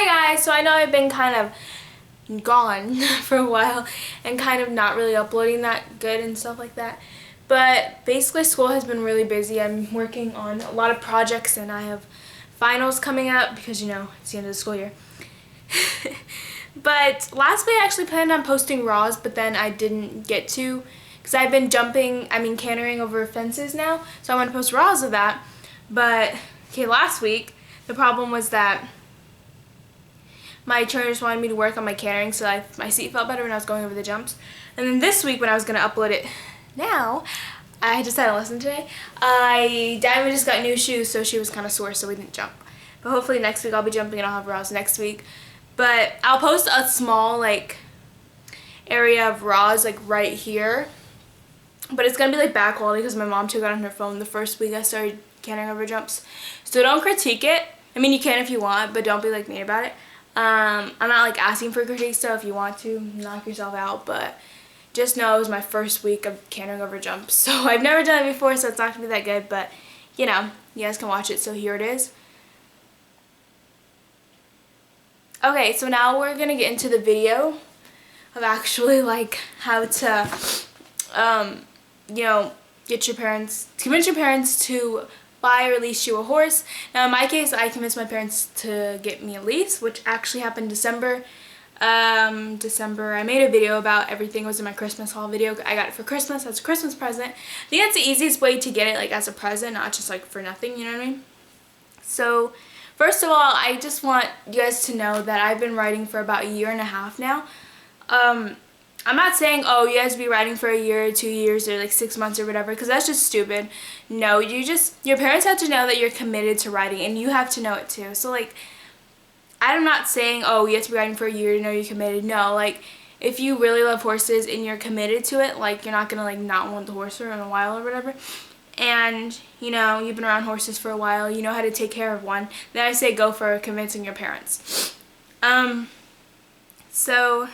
Hi guys, so I know I've been kind of gone for a while and kind of not really uploading that good and stuff like that, but basically school has been really busy. I'm working on a lot of projects and I have finals coming up because it's the end of the school year. But last week I actually planned on posting raws, but then I didn't get to because I've been cantering over fences now, so I want to post raws of that. But last week the problem was that my trainer just wanted me to work on my cantering so my seat felt better when I was going over the jumps. And then this week when I was going to upload it now, I just had a lesson today. Diamond just got new shoes, so she was kind of sore, so we didn't jump. But hopefully next week I'll be jumping and I'll have raws next week. But I'll post a small area of raws right here. But it's going to be bad quality because my mom took it on her phone the first week I started cantering over jumps. So don't critique it. I mean, you can if you want, but don't be mean about it. I'm not asking for critiques, so if you want to, knock yourself out, but just know it was my first week of cantering over jumps. So I've never done it before, so it's not going to be that good, but you guys can watch it, so here it is. Okay, so now we're going to get into the video of actually how to, convince your parents to buy or lease you a horse. Now in my case, I convinced my parents to get me a lease, which actually happened December. I made a video about everything. It was in my Christmas haul video. I got it for Christmas as a Christmas present. I think that's the easiest way to get it as a present, not just for nothing, you know what I mean? So first of all, I just want you guys to know that I've been riding for about 1.5 years now. I'm not saying, oh, you guys be riding for 1 year or 2 years or 6 months or whatever, because that's just stupid. No, your parents have to know that you're committed to riding, and you have to know it too. So I'm not saying, oh, you have to be riding for 1 year to know you're committed. No, if you really love horses and you're committed to it, you're not gonna not want the horse for in a while or whatever, and you've been around horses for a while, you know how to take care of one, then I say go for convincing your parents. So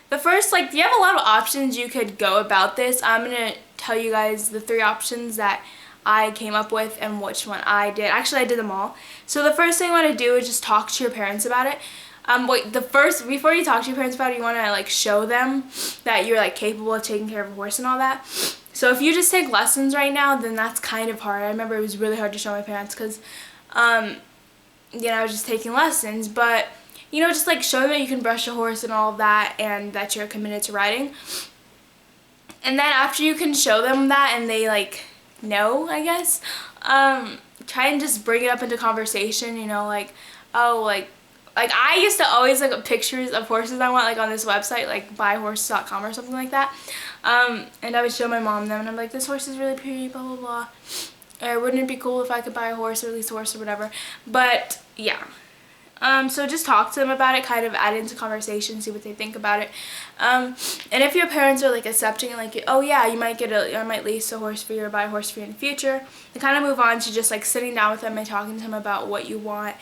the first, you have a lot of options you could go about this. I'm going to tell you guys the 3 options that I came up with and which one I did. Actually, I did them all. So the first thing you want to do is just talk to your parents about it. Before you talk to your parents about it, you want to show them that you're capable of taking care of a horse and all that. So if you just take lessons right now, then that's kind of hard. I remember it was really hard to show my parents because, I was just taking lessons, but just show them that you can brush a horse and all of that and that you're committed to riding. And then after you can show them that and they know, I guess, try and just bring it up into conversation, I used to always look up pictures of horses I want on this website, buyhorse.com or something like that. And I would show my mom them and I'm this horse is really pretty, blah blah blah. Or wouldn't it be cool if I could buy a horse or lease a horse or whatever. But yeah. So just talk to them about it, kind of add into conversation, see what they think about it. And if your parents are accepting, oh yeah, I might lease a horse for you or buy a horse for you in the future, then kind of move on to just sitting down with them and talking to them about what you want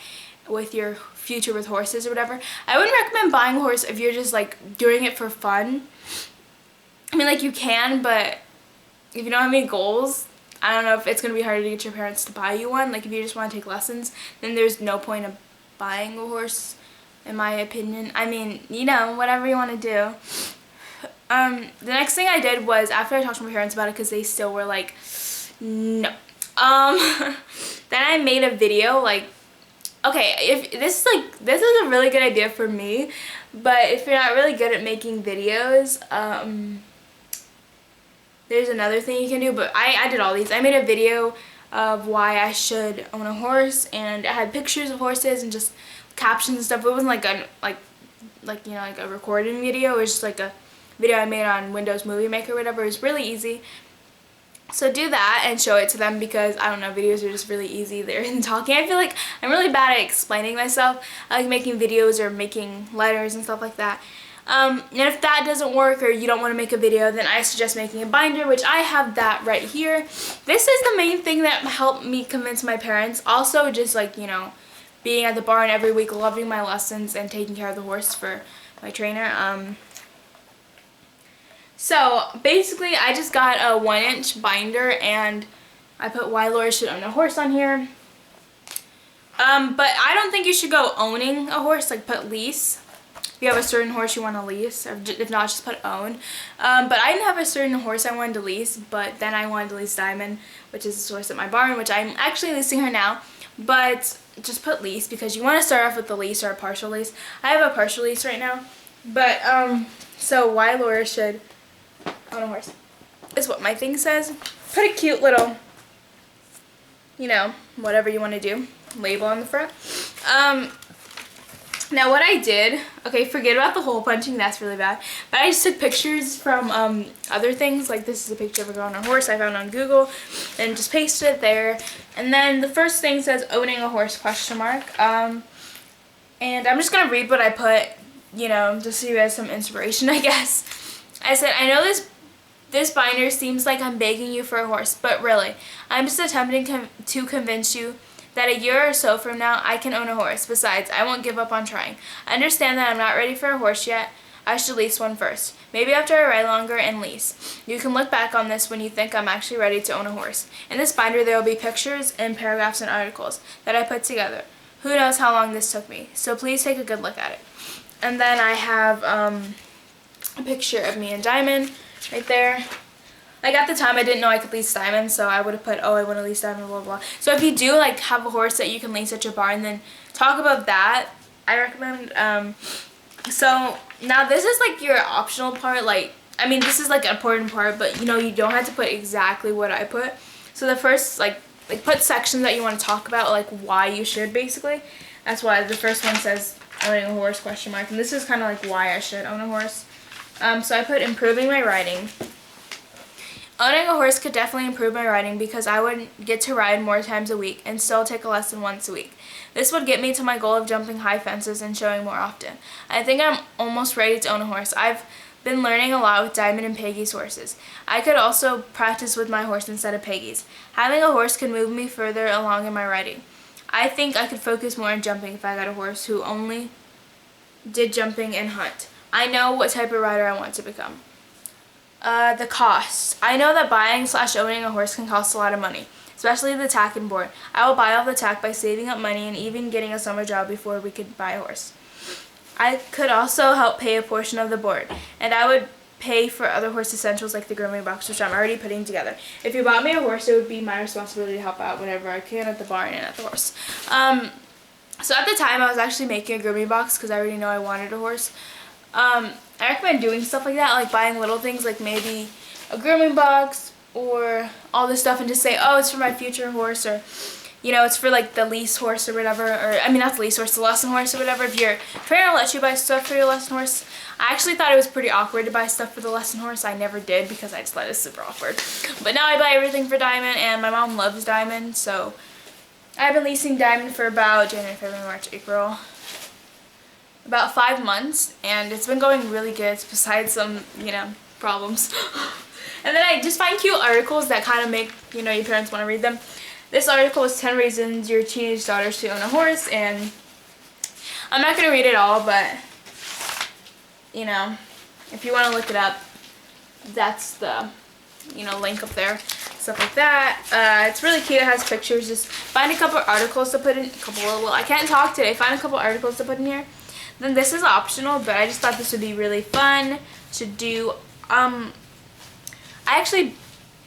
with your future with horses or whatever. I wouldn't recommend buying a horse if you're just doing it for fun. I mean, you can, but if you don't have any goals, I don't know if it's going to be harder to get your parents to buy you one. If you just want to take lessons, then there's no point of buying a horse, in my opinion. I mean, whatever you want to do. The next thing I did was, after I talked to my parents about it, because they still were no. Then I made a video, okay, if this is a really good idea for me, but if you're not really good at making videos, there's another thing you can do, but I did all these. I made a video of why I should own a horse, and it had pictures of horses and just captions and stuff. It wasn't a recording video. It was just a video I made on Windows Movie Maker or whatever. It was really easy. So do that and show it to them, because I don't know, videos are just really easy. They're in talking. I feel I'm really bad at explaining myself. I like making videos or making letters and stuff like that. And if that doesn't work or you don't want to make a video, then I suggest making a binder, which I have that right here. This is the main thing that helped me convince my parents. Also just being at the barn every week, loving my lessons and taking care of the horse for my trainer. So basically I just got a 1-inch binder and I put why Laura should own a horse on here. But I don't think you should go owning a horse, like put lease. If you have a certain horse you want to lease, or if not, just put own. But I didn't have a certain horse I wanted to lease, but then I wanted to lease Diamond, which is the horse at my barn, which I'm actually leasing her now. But just put lease because you want to start off with the lease or a partial lease. I have a partial lease right now. But, so why Laura should own a horse is what my thing says. Put a cute little, you know, whatever you want to do, label on the front. Now what I did, okay, forget about the hole punching, that's really bad. But I just took pictures from other things, like this is a picture of a girl on a horse I found on Google, and just pasted it there. And then the first thing says owning a horse question mark. And I'm just gonna read what I put, you know, just so you guys some inspiration, I guess. I said, I know this binder seems like I'm begging you for a horse, but really, I'm just attempting to convince you that a year or so from now, I can own a horse. Besides, I won't give up on trying. I understand that I'm not ready for a horse yet. I should lease one first. Maybe after I ride longer and lease. You can look back on this when you think I'm actually ready to own a horse. In this binder, there will be pictures and paragraphs and articles that I put together. Who knows how long this took me, so please take a good look at it. And then I have a picture of me and Diamond right there. Like at the time I didn't know I could lease Diamond, so I would have put, oh, I want to lease Diamond, blah, blah, blah. So if you do like have a horse that you can lease at your barn, then talk about that, I recommend. So now this is like your optional part, like, I mean this is like an important part, but you know, you don't have to put exactly what I put. So the first, like put sections that you want to talk about, like why you should basically. That's why the first one says owning a horse question mark, and this is kind of like why I should own a horse. So I put improving my riding. Owning a horse could definitely improve my riding because I would get to ride more times a week and still take a lesson once a week. This would get me to my goal of jumping high fences and showing more often. I think I'm almost ready to own a horse. I've been learning a lot with Diamond and Peggy's horses. I could also practice with my horse instead of Peggy's. Having a horse could move me further along in my riding. I think I could focus more on jumping if I got a horse who only did jumping and hunt. I know what type of rider I want to become. The cost. I know that buying/owning a horse can cost a lot of money, especially the tack and board. I will buy all the tack by saving up money and even getting a summer job before we could buy a horse. I could also help pay a portion of the board, and I would pay for other horse essentials like the grooming box, which I'm already putting together. If you bought me a horse, it would be my responsibility to help out whatever I can at the barn and at the horse. So at the time, I was actually making a grooming box because I already know I wanted a horse. I recommend doing stuff like that, like buying little things like maybe a grooming box or all this stuff and just say, oh, it's for my future horse, or, you know, it's for like the lease horse or whatever, or I mean not the lease horse, the lesson horse or whatever. If your trainer lets you buy stuff for your lesson horse, I actually thought it was pretty awkward to buy stuff for the lesson horse. I never did because I just thought it was super awkward. But now I buy everything for Diamond, and my mom loves Diamond, so I've been leasing Diamond for about January, February, March, April. About 5 months, and it's been going really good besides some, you know, problems. And then I just find cute articles that kind of make, you know, your parents want to read them. This article is 10 reasons your teenage daughter should own a horse, and I'm not going to read it all, but, you know, if you want to look it up, that's the, you know, link up there, stuff like that. It's really cute. It has pictures. Just find a couple articles to put in, well, I can't talk today. Find a couple articles to put in here. Then this is optional, but I just thought this would be really fun to do. I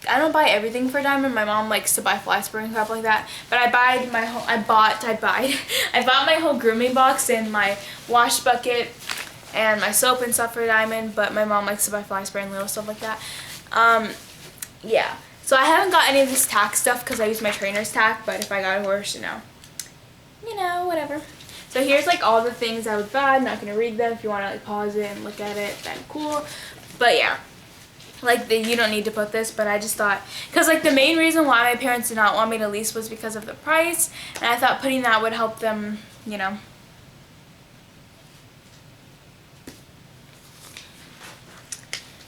don't buy everything for Diamond. My mom likes to buy fly spray and crap like that. But I bought my whole grooming box and my wash bucket and my soap and stuff for Diamond. But my mom likes to buy fly spray and little stuff like that. Yeah. So I haven't got any of this tack stuff because I use my trainer's tack. But if I got a horse, you know, whatever. So here's like all the things I would buy. I'm not going to read them. If you want to like pause it and look at it, then cool. But yeah, like you don't need to put this, but I just thought, because like the main reason why my parents did not want me to lease was because of the price, and I thought putting that would help them, you know.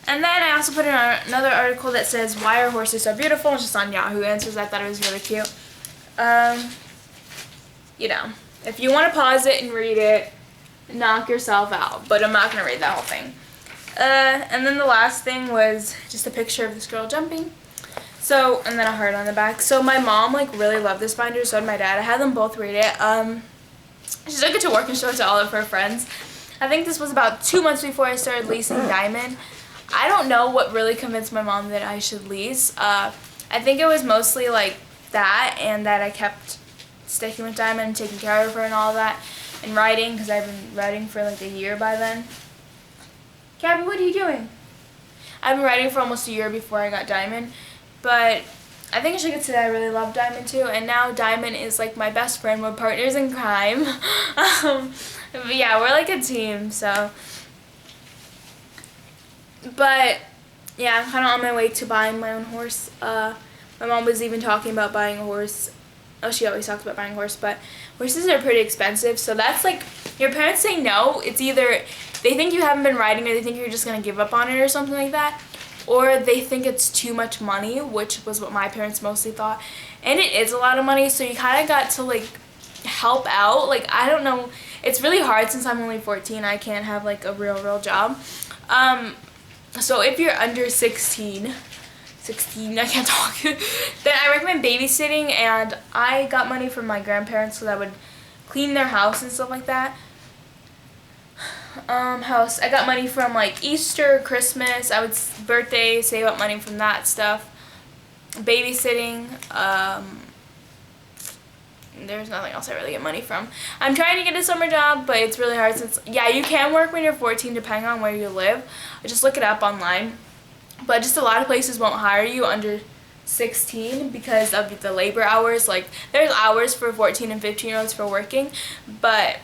And then I also put in another article that says why are horses so beautiful. It's just on Yahoo Answers. I thought it was really cute. You know, if you want to pause it and read it, knock yourself out. But I'm not going to read that whole thing. And then the last thing was just a picture of this girl jumping. So, and then a heart on the back. So my mom like really loved this binder, so did my dad. I had them both read it. She took it to work and showed it to all of her friends. I think this was about 2 months before I started leasing Diamond. I don't know what really convinced my mom that I should lease. I think it was mostly like that, and that I kept sticking with Diamond and taking care of her and all that, and writing, because I've been writing for like a year by then. Gabby, what are you doing? I've been writing for almost a year before I got Diamond, but I think I should get to that. I really love Diamond too, and now Diamond is like my best friend. We're partners in crime. But yeah, we're like a team, so. But yeah, I'm kind of on my way to buying my own horse. My mom was even talking about buying a horse. Oh, she always talks about buying a horse, but horses are pretty expensive, so that's like, your parents say no, it's either they think you haven't been riding or they think you're just going to give up on it or something like that, or they think it's too much money, which was what my parents mostly thought, and it is a lot of money, so you kind of got to like help out. Like, I don't know, it's really hard since I'm only 14, I can't have like a real job. So if you're under 16, I can't talk, then I recommend babysitting, and I got money from my grandparents so that I would clean their house and stuff like that. I got money from like Easter, Christmas, I would birthday, save up money from that stuff. Babysitting, there's nothing else I really get money from. I'm trying to get a summer job, but it's really hard since, yeah, you can work when you're 14 depending on where you live. Just look it up online. But just a lot of places won't hire you under 16 because of the labor hours. Like, there's hours for 14 and 15-year-olds for working, but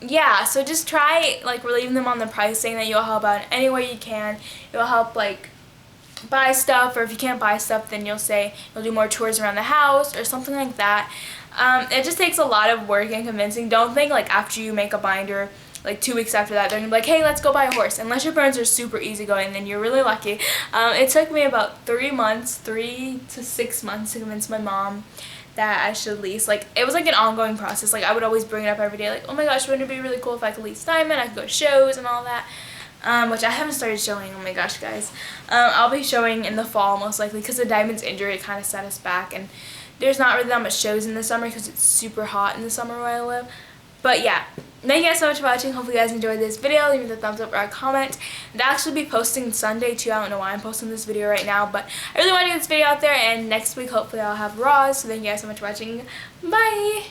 yeah, so just try like relieving them on the price, saying that you'll help out any way you can. You'll help like buy stuff, or if you can't buy stuff, then you'll say you'll do more chores around the house or something like that. It just takes a lot of work and convincing. Don't think like after you make a binder, like 2 weeks after that, they're gonna be like, hey, let's go buy a horse. Unless your parents are super easygoing, then you're really lucky. It took me about 3 to 6 months to convince my mom that I should lease. Like, it was like an ongoing process. Like, I would always bring it up every day, like, oh my gosh, wouldn't it be really cool if I could lease Diamond? I could go to shows and all that. Which I haven't started showing. Oh my gosh, guys. I'll be showing in the fall most likely, because the Diamond's injury kind of set us back, and there's not really that much shows in the summer because it's super hot in the summer where I live. But yeah, thank you guys so much for watching. Hopefully you guys enjoyed this video. Leave me a thumbs up or a comment. And I'll actually be posting Sunday too. I don't know why I'm posting this video right now, but I really want to get this video out there, and next week hopefully I'll have Raws. So thank you guys so much for watching. Bye!